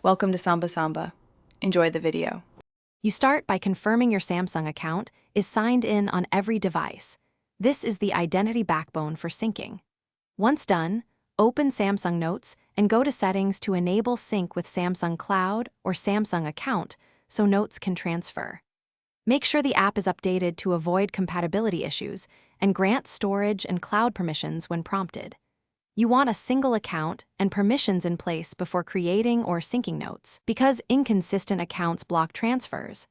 Welcome to Samba Samba. Enjoy the video. You start by confirming your Samsung account is signed in on every device. This is the identity backbone for syncing. Once done, open Samsung Notes and go to Settings to enable sync with Samsung Cloud or Samsung Account so notes can transfer. Make sure the app is updated to avoid compatibility issues and grant storage and cloud permissions when prompted. You want a single account and permissions in place before creating or syncing notes, because inconsistent accounts block transfers.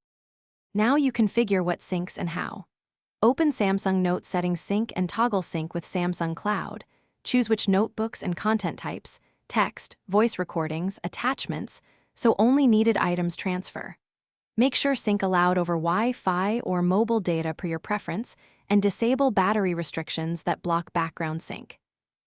Now you configure what syncs and how. Open Samsung Note Settings Sync and toggle sync with Samsung Cloud. Choose which notebooks and content types, text, voice recordings, attachments, so only needed items transfer. Make sure sync allowed over Wi-Fi or mobile data per your preference, and disable battery restrictions that block background sync.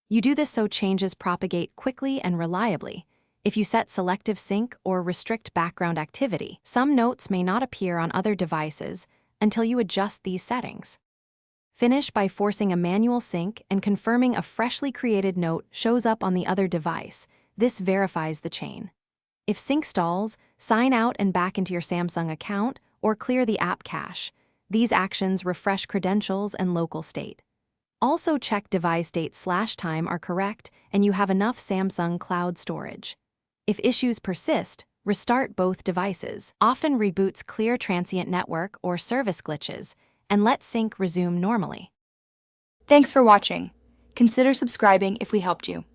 You do this so changes propagate quickly and reliably. If you set selective sync or restrict background activity, some notes may not appear on other devices until you adjust these settings. Finish by forcing a manual sync and confirming a freshly created note shows up on the other device. This verifies the chain. If sync stalls, sign out and back into your Samsung account or clear the app cache. These actions refresh credentials and local state. Also check device date/time are correct and you have enough Samsung Cloud storage. If issues persist, restart both devices. Often reboots clear transient network or service glitches and let sync resume normally. Thanks for watching. Consider subscribing if we helped you.